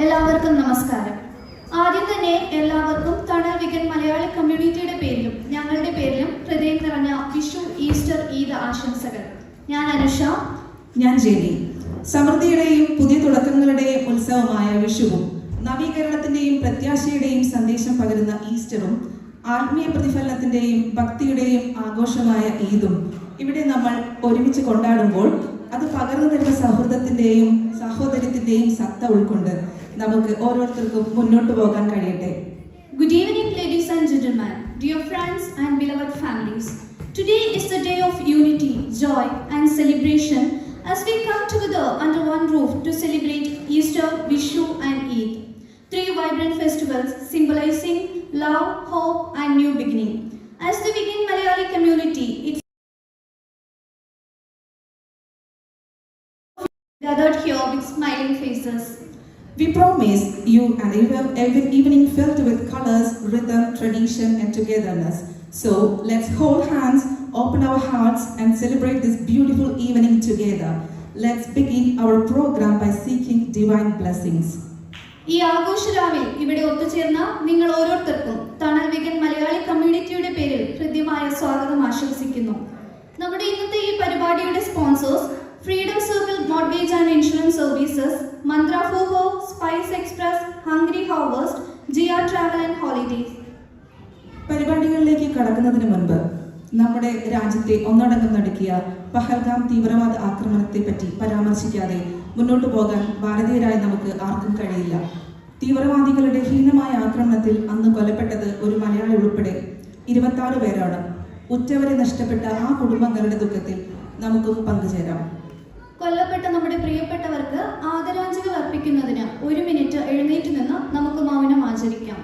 എല്ലാവർക്കും നമസ്കാരം. ആദ്യം തന്നെ എല്ലാവർക്കും തണൽ വികൻ മലയാളി കമ്മ്യൂണിറ്റിയുടെ പേരിലും ഞങ്ങളുടെ പേരിലും ഹൃദയം നിറഞ്ഞ വിഷു, ഈസ്റ്റർ, ഈദ് ആശംസകൾ. ഞാൻ അനുഷ. ഞാൻ ജെനി. സമൃദ്ധിയുടെയും പുതിയ തുടക്കങ്ങളുടെയും ഉത്സവമായ വിഷുവും നവീകരണത്തിന്റെയും പ്രത്യാശയുടെയും സന്ദേശം പകരുന്ന ഈസ്റ്ററും ആത്മീയ പ്രതിഫലനത്തിന്റെയും ഭക്തിയുടെയും ആഘോഷമായ ഈദും ഇവിടെ നമ്മൾ ഒരുമിച്ച് കൊണ്ടാടുമ്പോൾ അത് പകർന്നു തരുന്ന സൗഹൃദത്തിന്റെയും സഹോദര്യത്തിന്റെയും സത്ത ഉൾക്കൊണ്ട് നമുക്ക് ഓരോരുത്തർക്കും മുന്നോട്ട് പോകാൻ കഴിയട്ടെ. Good evening, ladies and gentlemen, dear friends and beloved families. Today is the day of unity, joy and celebration as we come together under one roof to celebrate Easter, Vishu and Eid. Three vibrant festivals symbolizing love, hope and new beginning. As the Vigan Malayali community, it's gathered here with smiling faces. We promise you an evening filled with colors, rhythm, tradition and togetherness. So let's hold hands, open our hearts and celebrate this beautiful evening together. Let's begin our program by seeking divine blessings. ഈ ആഘോഷരാവിൽ ഇവിടെ ഒത്തുചേർന്ന നിങ്ങൾ ഓരോരുത്തർക്കും തണൽ വികൻ മലയാളി കമ്മ്യൂണിറ്റിയുടെ പേരിൽ ഹൃദ്യമായ സ്വാഗതം ആശംസിക്കുന്നു. നമ്മുടെ ഇന്നത്തെ ഈ പരിപാടിയുടെ sponsors Freedom Circle Mortgage and Insurance Services, Mantra ഫൂഹോ, Spice Express, Hungry Harvest, GR Travel and Holidays. പരിപാടികളിലേക്ക് കടക്കുന്നതിന് മുൻപ് നമ്മുടെ രാജ്യത്തെ ഒന്നടങ്കം നടുക്കിയ പഹൽഗാം തീവ്രവാദ ആക്രമണത്തെ പറ്റി പരാമർശിക്കാതെ മുന്നോട്ടു പോകാൻ ഭാരതീയരായി നമുക്ക് ആർക്കും കഴിയില്ല. തീവ്രവാദികളുടെ ഹീനമായ ആക്രമണത്തിൽ അന്ന് കൊല്ലപ്പെട്ടത് ഒരു മലയാളി ഉൾപ്പെടെ 26 പേരാണ്. ഉറ്റവരെ നഷ്ടപ്പെട്ട ആ കുടുംബങ്ങളുടെ ദുഃഖത്തിൽ നമുക്കും പങ്കുചേരാം. കൊല്ലപ്പെട്ട നമ്മുടെ പ്രിയപ്പെട്ടവർക്ക് ആദരാഞ്ജലികൾ അർപ്പിക്കുന്നതിന് 1 മിനിറ്റ് എഴുന്നേറ്റ് നിന്ന് നമുക്ക് മൗനം ആചരിക്കാം.